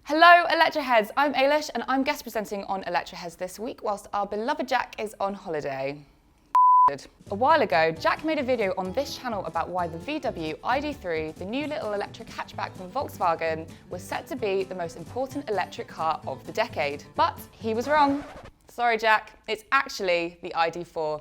Hello Electroheads, I'm Eilis and I'm guest presenting on Electroheads this week whilst our beloved Jack is on holiday. A while ago, Jack made a video on this channel about why the VW ID.4, the new little electric hatchback from Volkswagen, was set to be the most important electric car of the decade. But he was wrong. Sorry Jack, it's actually the ID.4.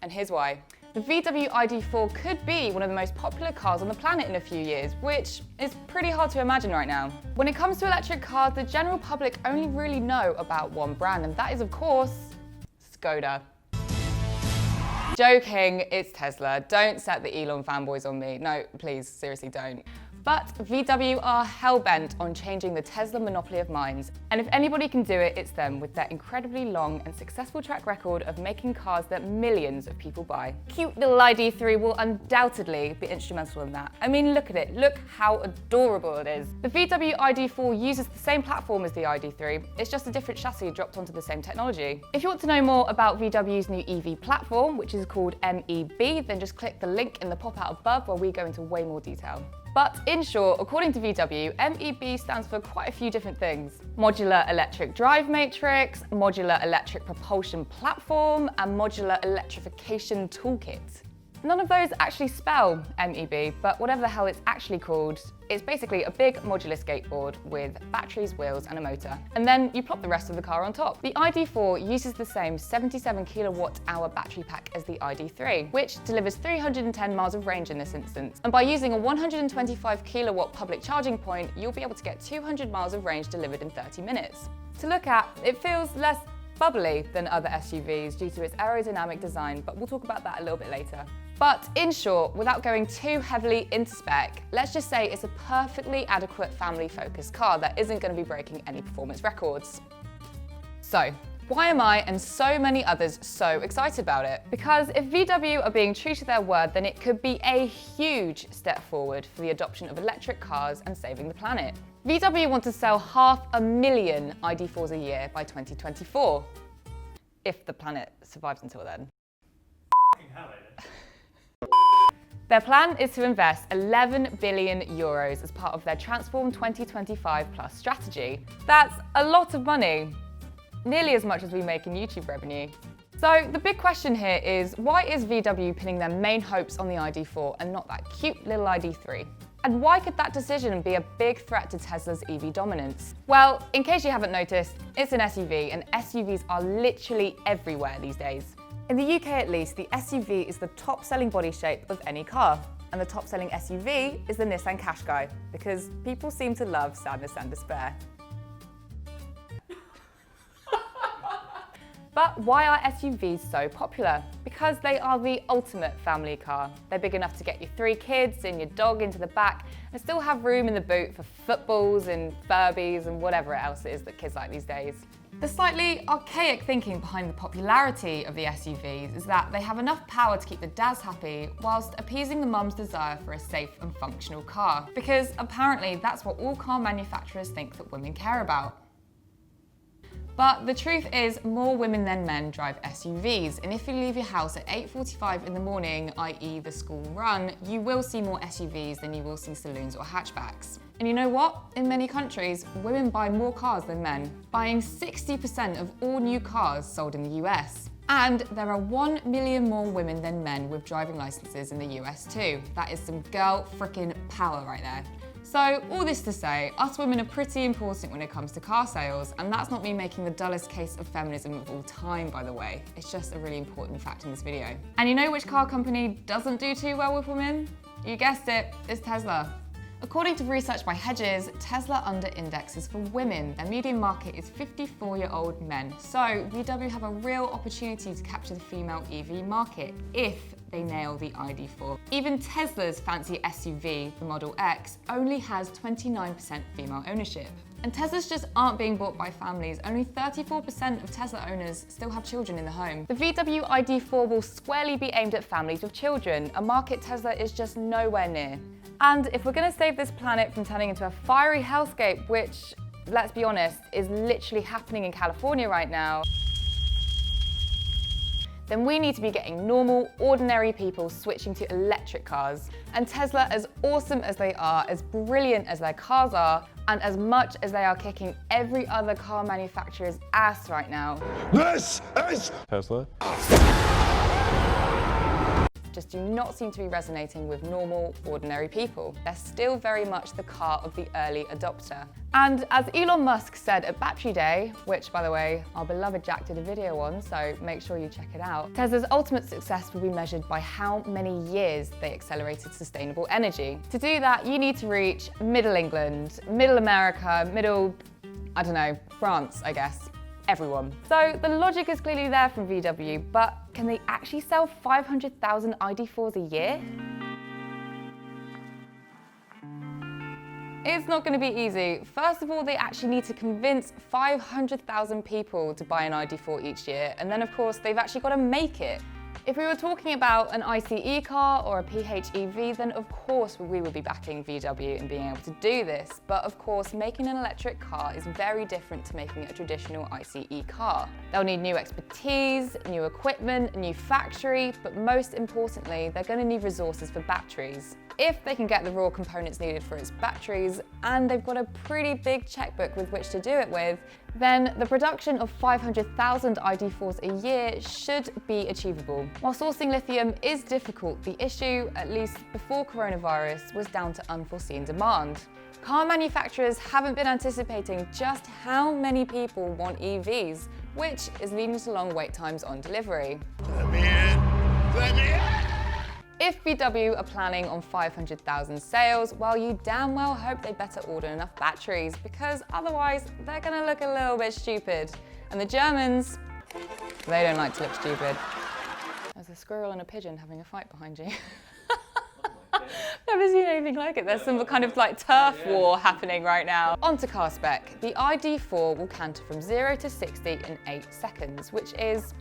And here's why. The VW ID.4 could be one of the most popular cars on the planet in a few years, which is pretty hard to imagine right now. When it comes to electric cars, the general public only really know about one brand, and that is, of course, Skoda. Joking, it's Tesla. Don't set the Elon fanboys on me. No, please, seriously don't. But VW are hell-bent on changing the Tesla monopoly of minds. And if anybody can do it, it's them, with their incredibly long and successful track record of making cars that millions of people buy. Cute little ID.3 will undoubtedly be instrumental in that. I mean, look at it. Look how adorable it is. The VW ID.4 uses the same platform as the ID.3. It's just a different chassis dropped onto the same technology. If you want to know more about VW's new EV platform, which is called MEB, then just click the link in the pop-out above where we go into way more detail. But in short, according to VW, MEB stands for quite a few different things. Modular Electric Drive Matrix, Modular Electric Propulsion Platform, and Modular Electrification Toolkit. None of those actually spell MEB, but whatever the hell it's actually called, it's basically a big modular skateboard with batteries, wheels, and a motor. And then you plop the rest of the car on top. The ID.4 uses the same 77 kilowatt-hour battery pack as the ID.3, which delivers 310 miles of range in this instance. And by using a 125 kilowatt public charging point, you'll be able to get 200 miles of range delivered in 30 minutes. To look at, it feels less bubbly than other SUVs due to its aerodynamic design, but we'll talk about that a little bit later. But in short, without going too heavily into spec, let's just say it's a perfectly adequate family-focused car that isn't going to be breaking any performance records. So, why am I and so many others so excited about it? Because if VW are being true to their word, then it could be a huge step forward for the adoption of electric cars and saving the planet. VW want to sell 500,000 ID.4s a year by 2024, if the planet survives until then. Their plan is to invest 11 billion euros as part of their Transform 2025 Plus strategy. That's a lot of money, nearly as much as we make in YouTube revenue. So the big question here is, why is VW pinning their main hopes on the ID.4 and not that cute little ID.3? And why could that decision be a big threat to Tesla's EV dominance? Well, in case you haven't noticed, it's an SUV, and SUVs are literally everywhere these days. In the UK at least, the SUV is the top-selling body shape of any car. And the top-selling SUV is the Nissan Qashqai, because people seem to love sadness and despair. But why are SUVs so popular? Because they are the ultimate family car. They're big enough to get your 3 kids and your dog into the back and still have room in the boot for footballs and Furbies and whatever else it is that kids like these days. The slightly archaic thinking behind the popularity of the SUVs is that they have enough power to keep the dads happy whilst appeasing the mum's desire for a safe and functional car. Because apparently that's what all car manufacturers think that women care about. But the truth is, more women than men drive SUVs, and if you leave your house at 8:45 in the morning, i.e. the school run, you will see more SUVs than you will see saloons or hatchbacks. And you know what? In many countries, women buy more cars than men, buying 60% of all new cars sold in the US. And there are 1 million more women than men with driving licenses in the US too. That is some girl frickin' power right there. So all this to say, us women are pretty important when it comes to car sales, and that's not me making the dullest case of feminism of all time, by the way. It's just a really important fact in this video. And you know which car company doesn't do too well with women? You guessed it, it's Tesla. According to research by Hedges, Tesla under-indexes for women. Their median market is 54-year-old men. So VW have a real opportunity to capture the female EV market if they nail the ID.4. Even Tesla's fancy SUV, the Model X, only has 29% female ownership. And Teslas just aren't being bought by families. Only 34% of Tesla owners still have children in the home. The VW ID.4 will squarely be aimed at families with children, a market Tesla is just nowhere near. And if we're going to save this planet from turning into a fiery hellscape, which, let's be honest, is literally happening in California right now, then we need to be getting normal, ordinary people switching to electric cars. And Tesla, as awesome as they are, as brilliant as their cars are, and as much as they are kicking every other car manufacturer's ass right now, this is Tesla. Just do not seem to be resonating with normal, ordinary people. They're still very much the car of the early adopter. And as Elon Musk said at Battery Day, which, by the way, our beloved Jack did a video on, so make sure you check it out, Tesla's ultimate success will be measured by how many years they accelerated sustainable energy. To do that, you need to reach Middle England, Middle America, I don't know, France, I guess. Everyone. So the logic is clearly there from VW, but can they actually sell 500,000 ID.4s a year? It's not going to be easy. First of all, they actually need to convince 500,000 people to buy an ID.4 each year, and then of course they've actually got to make it. If we were talking about an ICE car or a PHEV, then of course we would be backing VW and being able to do this. But of course, making an electric car is very different to making a traditional ICE car. They'll need new expertise, new equipment, a new factory, but most importantly, they're going to need resources for batteries. If they can get the raw components needed for its batteries, and they've got a pretty big checkbook with which to do it with, then the production of 500,000 ID.4s a year should be achievable. While sourcing lithium is difficult, the issue, at least before coronavirus, was down to unforeseen demand. Car manufacturers haven't been anticipating just how many people want EVs, which is leading to long wait times on delivery. Let me in! Let me in! If VW are planning on 500,000 sales, well, you damn well hope they better order enough batteries, because otherwise they're gonna look a little bit stupid. And the Germans, they don't like to look stupid. There's a squirrel and a pigeon having a fight behind you. Never seen anything like it. There's some kind of like turf war happening right now. On to car spec. The ID.4 will canter from 0 to 60 in 8 seconds, which is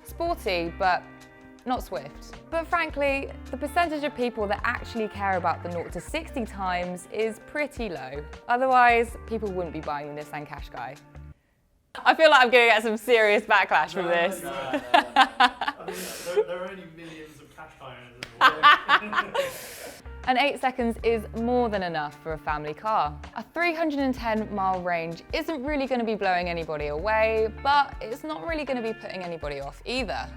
sporty, but not swift. But frankly, the percentage of people that actually care about the 0 to 60 times is pretty low. Otherwise, people wouldn't be buying the Nissan Qashqai. I feel like I'm going to get some serious backlash from this. No. I mean, there are only millions of Qashqai owners in the world. And 8 seconds is more than enough for a family car. A 310-mile range isn't really going to be blowing anybody away, but it's not really going to be putting anybody off either.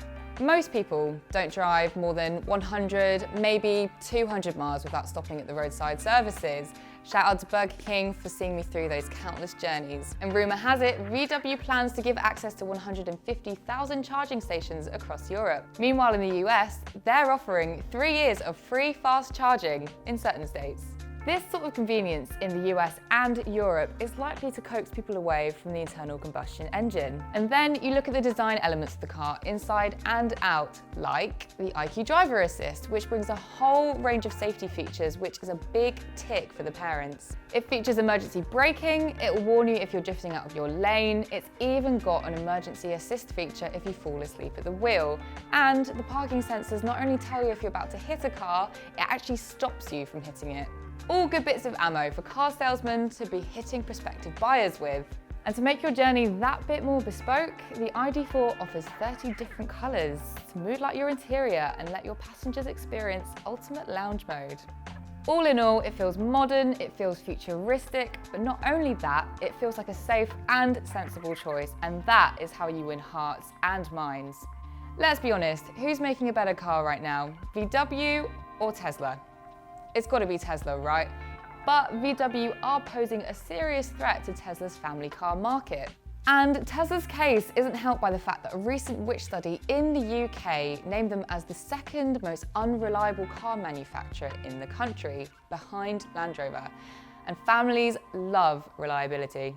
Most people don't drive more than 100, maybe 200 miles without stopping at the roadside services. Shout out to Burger King for seeing me through those countless journeys. And rumour has it, VW plans to give access to 150,000 charging stations across Europe. Meanwhile, in the US, they're offering 3 years of free fast charging in certain states. This sort of convenience in the US and Europe is likely to coax people away from the internal combustion engine. And then you look at the design elements of the car inside and out, like the IQ Driver Assist, which brings a whole range of safety features, which is a big tick for the parents. It features emergency braking, it will warn you if you're drifting out of your lane, it's even got an emergency assist feature if you fall asleep at the wheel. And the parking sensors not only tell you if you're about to hit a car, it actually stops you from hitting it. All good bits of ammo for car salesmen to be hitting prospective buyers with. And to make your journey that bit more bespoke, the ID.4 offers 30 different colours to mood like your interior and let your passengers experience ultimate lounge mode. All in all, it feels modern, it feels futuristic, but not only that, it feels like a safe and sensible choice, and that is how you win hearts and minds. Let's be honest, who's making a better car right now, VW or Tesla? It's got to be Tesla, right? But VW are posing a serious threat to Tesla's family car market. And Tesla's case isn't helped by the fact that a recent Which study in the UK named them as the second most unreliable car manufacturer in the country, behind Land Rover. And families love reliability.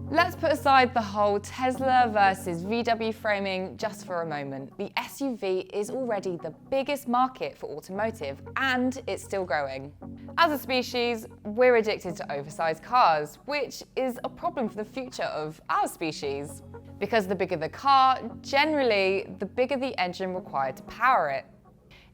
Let's put aside the whole Tesla versus VW framing just for a moment. The SUV is already the biggest market for automotive, and it's still growing. As a species, we're addicted to oversized cars, which is a problem for the future of our species. Because the bigger the car, generally, the bigger the engine required to power it.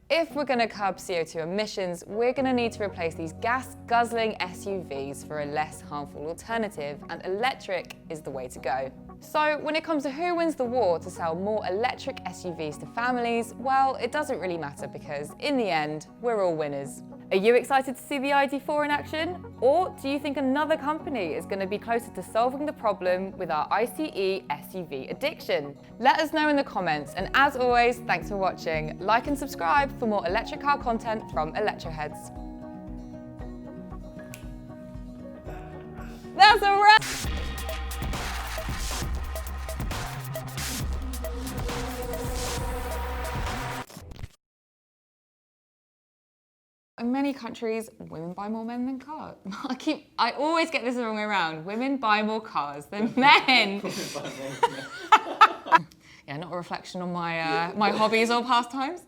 If we're going to curb CO2 emissions, we're going to need to replace these gas-guzzling SUVs for a less harmful alternative, and electric is the way to go. So when it comes to who wins the war to sell more electric SUVs to families, well, it doesn't really matter because in the end, we're all winners. Are you excited to see the ID.4 in action? Or do you think another company is going to be closer to solving the problem with our ICE SUV addiction? Let us know in the comments, and as always, thanks for watching. Like and subscribe for more electric car content from Electroheads. That's a wrap! In many countries, women buy more men than cars. I always get this the wrong way around. Women buy more cars than men. Yeah, not a reflection on my my hobbies or pastimes.